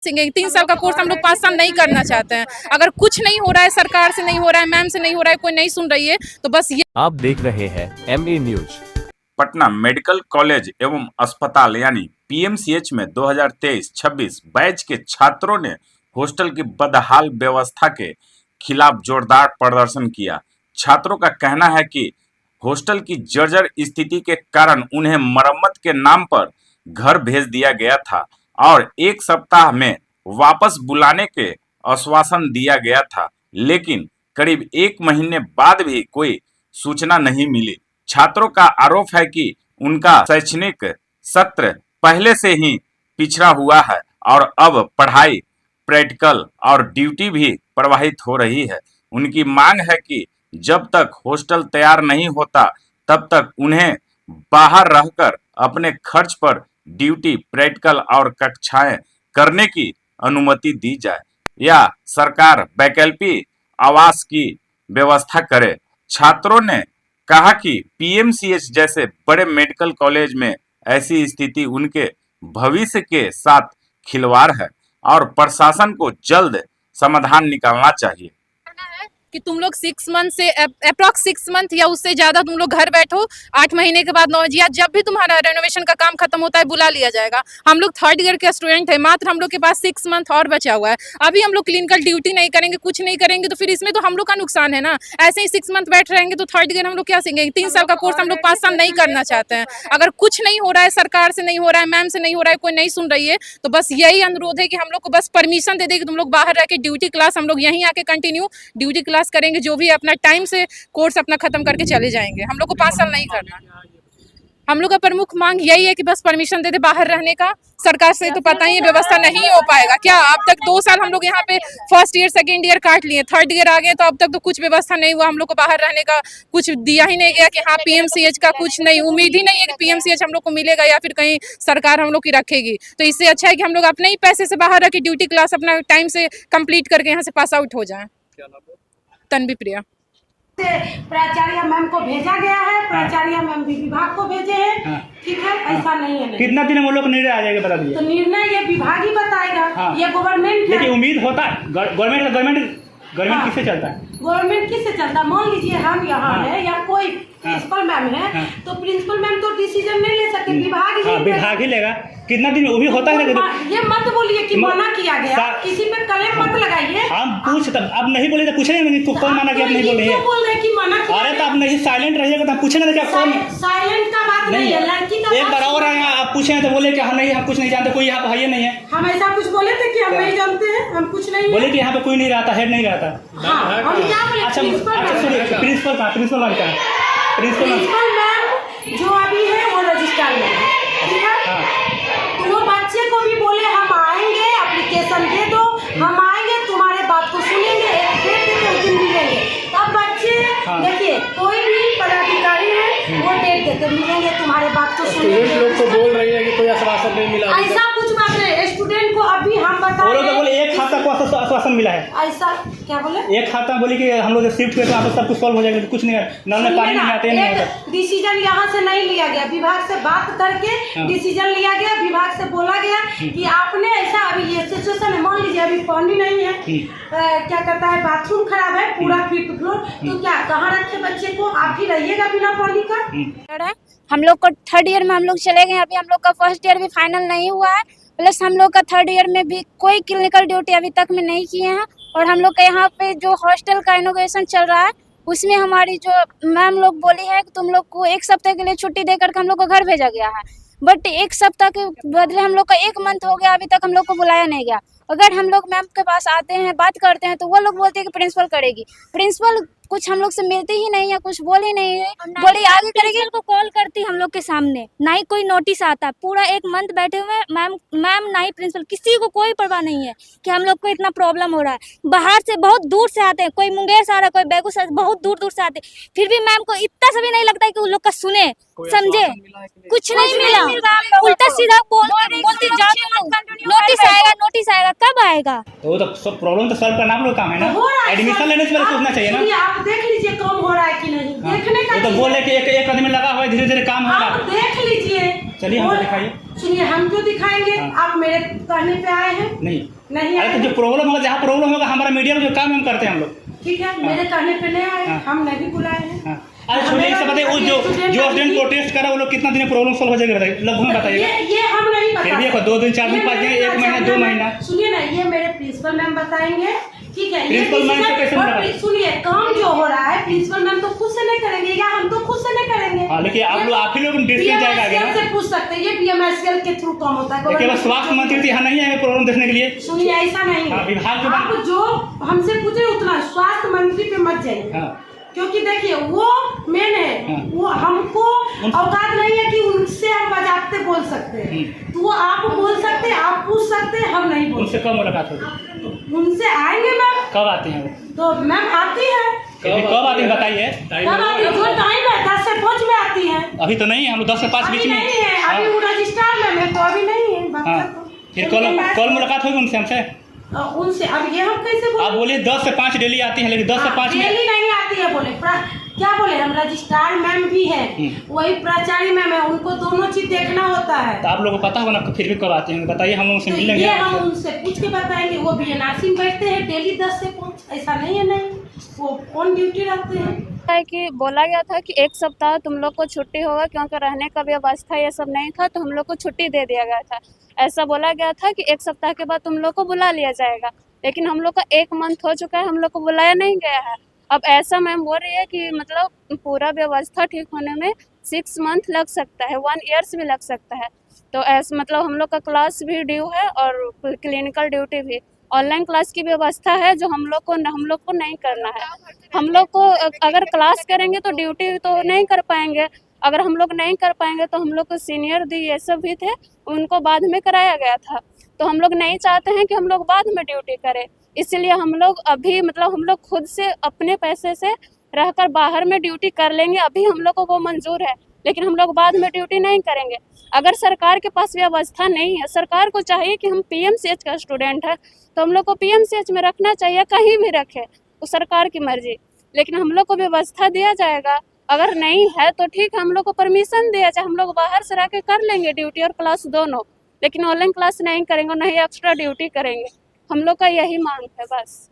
3 साल का कोर्स हम लोग 5 साल नहीं करना चाहते हैं। अगर कुछ नहीं हो रहा है, सरकार से नहीं हो रहा है, मैम से नहीं हो रहा है, कोई नहीं सुन रही है, तो बस ये। आप देख रहे हैं MA news. Patna medical college एवं अस्पताल यानी PMCH में 2023-26 बैच के छात्रों ने हॉस्टल की बदहाल व्यवस्था के खिलाफ जोरदार प्रदर्शन किया। छात्रों का कहना है कि हॉस्टल की जर्जर स्थिति के कारण उन्हें मरम्मत के नाम पर घर भेज दिया गया था और 1 सप्ताह में वापस बुलाने के आश्वासन दिया गया था, लेकिन करीब 1 महीने बाद भी कोई सूचना नहीं मिली। छात्रों का आरोप है कि उनका शैक्षणिक सत्र पहले से ही पिछड़ा हुआ है और अब पढ़ाई, प्रैक्टिकल और ड्यूटी भी प्रभावित हो रही है। उनकी मांग है कि जब तक हॉस्टल तैयार नहीं होता तब तक उन्हें बाहर रहकर अपने खर्च पर ड्यूटी, प्रैक्टिकल और कक्षाएं करने की अनुमति दी जाए या सरकार वैकल्पिक आवास की व्यवस्था करे। छात्रों ने कहा कि PMCH जैसे बड़े मेडिकल कॉलेज में ऐसी स्थिति उनके भविष्य के साथ खिलवाड़ है और प्रशासन को जल्द समाधान निकालना चाहिए कि तुम लोग 6 मंथ से अप्रॉक्स 6 मंथ या उससे ज्यादा तुम लोग घर बैठो, 8 महीने के बाद 9 या जब भी तुम्हारा रेनोवेशन का काम खत्म होता है बुला लिया जाएगा। हम लोग 3rd ईयर के स्टूडेंट है, मात्र हम लोग के पास 6 मंथ और बचा हुआ है। अभी हम लोग क्लिनिकल ड्यूटी नहीं करेंगे, कुछ नहीं करेंगे, तो फिर इसमें तो हम लोग का नुकसान है ना। ऐसे ही 6 मंथ बैठ रहेंगे तो 3rd ईयर हम लोग क्या सीखेंगे? 3 साल का कोर्स हम लोग 5 साल नहीं करना चाहते हैं। अगर कुछ नहीं हो रहा है, सरकार से नहीं हो रहा है, मैम से नहीं हो रहा है, कोई नहीं सुन रही है, तो बस यही अनुरोध है कि हम लोग को बस परमिशन दे दे कि तुम लोग बाहर रह के ड्यूटी क्लास, हम लोग यहीं आके कंटिन्यू ड्यूटी क्लास करेंगे, जो भी अपना टाइम से कोर्स अपना खत्म करके चले जाएंगे। हम लोग को 5 साल नहीं करना। हम लोग का प्रमुख मांग यही है कि बस परमिशन दे दे बाहर रहने का। सरकार से तो पता ही व्यवस्था नहीं हो पाएगा क्या। अब तक 2 साल हम लोग यहाँ पे 1st ईयर 2nd ईयर काट लिए, 3rd ईयर आ गए, तो अब तक तो कुछ व्यवस्था नहीं हुआ। हम लोग को बाहर रहने का कुछ दिया ही नहीं गया कि हाँ PMCH का कुछ नहीं, उम्मीद ही नहीं है कि PMCH हम लोग को मिलेगा या फिर कहीं सरकार हम लोग की रखेगी। तो इससे अच्छा है कि हम लोग अपने ही पैसे से बाहर रह के ड्यूटी क्लास अपना टाइम से कंप्लीट करके यहाँ से पास आउट हो जाए। तन्वी प्रिया प्राचार्य मैम को भेजा गया है, प्राचार्य मैम भी विभाग को भेजे हैं। ठीक है, ऐसा नहीं है। कितना दिन में वो लोग निर्णय आ जाएगा बता दीजिए। तो निर्णय ये विभाग ही बताएगा। ये गवर्नमेंट, लेकिन उम्मीद होता है गवर्नमेंट किससे चलता है? गवर्नमेंट किससे चलता है? मान लीजिए हम यहाँ है या कोई प्रिंसिपल मैम है, तो प्रिंसिपल मैम तो डिसीजन नहीं ले सकते, विभाग ही लेगा। कितना दिन वो भी होता है। ये मत बोलिए कि मना किया गया, किसी पे कलम मत लगाइए। हम पूछ अब नहीं बोले तो पूछ रहे हैं, कौन माना कि आप नहीं बोल रहे हैं? बोल रहे कि मना किया। अरे तो आप नहीं साइलेंट रहिएगा तो हम पूछेंगे क्या? कौन साइलेंट का बात नहीं है, लड़की का एक बार और आए आप पूछे तो बोले कि हम कुछ नहीं जानते, कोई यहाँ पे है नहीं है। हम ऐसा कुछ बोले थे कि हम नहीं जानते हैं, हम कुछ नहीं बोले कि यहाँ पे कोई नहीं रहता, हेड नहीं रहता। अच्छा, प्रिंसिपल मैम जो अभी है वो रजिस्ट्रार में है। ठीक है, तो वो बच्चे को भी बोले हम आएंगे, एप्लीकेशन दे दो, हम आएंगे, तुम्हारे बात को सुनेंगे, एक डेट देते उस दिन मिलेंगे। तब बच्चे देखिए कोई भी पदाधिकारी है वो डेट देते मिलेंगे, तुम्हारे बात को सुनेंगे। लोग तो बोल रही है कि कोई आश्वासन नहीं मिला। ऐसा कुछ बात नहीं, स्टूडेंट को अभी हम बता रहे बोले 1 हफ्ता को आश्वासन मिला है। ऐसा क्या बोले? 1 हफ्ता बोले कि हम लोग शिफ्ट हुए तो आप सब कुछ सॉल्व हो जाएगा, कुछ नहीं है, नल में पानी नहीं आते नहीं होता। डिसीजन यहाँ से नहीं लिया गया, विभाग से बात करके डिसीजन लिया गया। विभाग से बोला गया कि आपने ऐसा अभी ये सिचुएशन है, मान लीजिए अभी पानी नहीं है, क्या करता है, बाथरूम खराब है, पूरा 5th फ्लोर, तो क्या कहाँ रखे बच्चे को? आप ही रहिएगा बिना पानी का। हम लोग को 3rd ईयर में हम लोग चले गए, अभी हम लोग का 1st ईयर भी फाइनल नहीं हुआ है, प्लस हम लोग का 3rd ईयर में भी कोई क्लिनिकल ड्यूटी अभी तक में नहीं किए हैं। और हम लोग के यहाँ पे जो हॉस्टल का इनोवेशन चल रहा है उसमें हमारी जो मैम लोग बोली है कि तुम लोग को 1 सप्ताह के लिए छुट्टी देकर के हम लोग को घर भेजा गया है, बट 1 सप्ताह के बदले हम लोग का 1 मंथ हो गया, अभी तक हम लोग को बुलाया नहीं गया। अगर हम लोग मैम के पास आते हैं, बात करते हैं, तो वो लोग बोलते हैं कि प्रिंसिपल करेगी। प्रिंसिपल कुछ हम लोग से मिलती ही नहीं है, कुछ बोल ही नहीं है, बोली आगे करेगी। को कॉल करती हम लोग के सामने, ना ही कोई नोटिस आता। पूरा 1 मंथ बैठे हुए मैम ना ही प्रिंसिपल, किसी को कोई परवाह नहीं है कि हम लोग को इतना प्रॉब्लम हो रहा है। बाहर से बहुत दूर से आते हैं, कोई मुंगेर से आ रहा है, कोई बेगूसराय, बहुत दूर दूर से आते हैं, फिर भी मैम को इतना सा भी नहीं लगता है कि उन लोग का सुने, समझे। कुछ नहीं मिला, उल्टा सीधा बोलती जा, नोटिस आएगा, कब आएगा। तो वो तो सब प्रॉब्लम तो सॉल्व करना आप लोग काम है ना। हो रहा है, एडमिशन लेने से पहले आप- सोचना चाहिए ना। सुनिए, आप देख लीजिए कम हो रहा है कि नहीं, हाँ। देखने का वो तो चीज़ बोले है। कि एक आदमी लगा हुआ है, धीरे धीरे काम हो रहा आप है। देख लीजिए। चलिए, हमको और- दिखाइए। सुनिए, हम क्यों दिखाएंगे? हाँ। आप मेरे कहने पे आए हैं? नहीं नहीं अरे तो आए? जो प्रॉब्लम होगा, जहाँ प्रॉब्लम होगा, हमारा मीडिया में जो काम हम करते हैं हम लोग। ठीक है, मेरे कहने पे नहीं आए, हाँ। हम नहीं बुलाए हैं। हाँ। अरे छोड़िए, इससे बताइए वो जो स्टूडेंट प्रोटेस्ट करा वो लोग कितना दिन प्रॉब्लम सॉल्व हो जाएगा बताइए, लगभग बताइएगा। ये हम नहीं बता फिर भी सकते। 2 दिन 4 दिन ये 5 दिन मेरे 1 महीना 2 महीना। सुनिए ना, ये मेरे प्रिंसिपल मैम बताएंगे, ठीक है। ये प्रिंसिपल मैम से कैसे और बताएं? सुनिए, काम जो हो रहा है प्रिंसिपल मैम तो खुद से नहीं करेंगे, या हम तो खुद से नहीं करेंगे। हाँ, लेकिन आप लोग आप ही लोग डिस्ट्रिक्ट जाएगा आगे ना। से पूछ सकते हैं, ये बीएमएसएल के थ्रू काम होता है। केवल स्वास्थ्य मंत्री तो यहाँ नहीं आएंगे प्रॉब्लम देखने के लिए। सुनिए, ऐसा नहीं हाँ, विभाग के है। आप जो हमसे पूछे उतना स्वास्थ्य मंत्री पे मत जाइए। हाँ। क्योंकि देखिए वो मेन है। हाँ। वो हमको औकात नहीं है कि उनसे हम बजाते बोल सकते हैं। तो वो आप बोल सकते हैं, आप पूछ सकते हैं, हम नहीं बोल उनसे कब मुलाकात होगी? उनसे आएंगे मैम, कब आते हैं वो? तो मैम आती है। कब आते हैं बताइए। कब आती है? जो टाइम है 10 से 5 में आती है। अभी तो नहीं है, हम लोग 10 से 5 अभी बीच में। नहीं है, अभी हाँ। वो रजिस्ट्रार में है, तो अभी नहीं है। बात हाँ। करते हैं। फिर कल मुलाकात होगी उनसे हमसे। उनसे अब ये हम कैसे बोले? आप बोलिए 10 से 5 डेली आती है, लेकिन 10 से 5 में डेली नहीं आती है बोले। क्या बोले, हम रजिस्ट्रार मैम भी है, वही प्राचार्य मैम है, उनको दोनों चीज देखना होता है। तो आप लोगों को पता होगा ना, फिर भी कब आते हैं बताइए, हम उनसे तो मिलेंगे। ये हम उनसे पूछ के बताएंगे। वो बीएनआरसी में बैठते हैं डेली 10 से 5, ऐसा नहीं है। नहीं, वो ऑन ड्यूटी रहते हैं। है कि बोला गया था कि 1 सप्ताह तुम लोग को छुट्टी होगा, क्योंकि रहने का व्यवस्था ये सब नहीं था, तो हम लोग को छुट्टी दे दिया गया था। ऐसा बोला गया था कि 1 सप्ताह के बाद तुम लोग को बुला लिया जाएगा, लेकिन हम लोग का 1 मंथ हो चुका है, हम लोग को बुलाया नहीं गया है। अब ऐसा मैम बोल रही है कि मतलब पूरा व्यवस्था ठीक होने में 6 मंथ लग सकता है, 1 ईयर्स भी लग सकता है। तो ऐसा मतलब हम लोग का क्लास भी ड्यू है और क्लिनिकल ड्यूटी भी। ऑनलाइन क्लास की व्यवस्था है जो हम लोग को नहीं करना है। हम लोग को अगर क्लास करेंगे तो ड्यूटी तो नहीं कर पाएंगे। अगर हम लोग नहीं कर पाएंगे तो हम लोग को सीनियर दी ये सब भी थे, उनको बाद में कराया गया था। तो हम लोग नहीं चाहते हैं कि हम लोग बाद में ड्यूटी करें, इसलिए हम लोग अभी मतलब हम लोग खुद से अपने पैसे से रहकर बाहर में ड्यूटी कर लेंगे। अभी हम लोग को वो मंजूर है, लेकिन हम लोग बाद में ड्यूटी नहीं करेंगे। अगर सरकार के पास व्यवस्था नहीं है, सरकार को चाहिए कि हम पीएमसीएच का स्टूडेंट है तो हम लोग को पीएमसीएच में रखना चाहिए, कहीं भी रखे, वो सरकार की मर्जी। लेकिन हम लोग को व्यवस्था दिया जाएगा। अगर नहीं है तो ठीक है, हम लोग को परमिशन दिया जाए, हम लोग बाहर से रह के कर लेंगे ड्यूटी और क्लास दोनों, लेकिन ऑनलाइन क्लास नहीं करेंगे, नहीं एक्स्ट्रा ड्यूटी करेंगे। हम लोग का यही मांग है बस।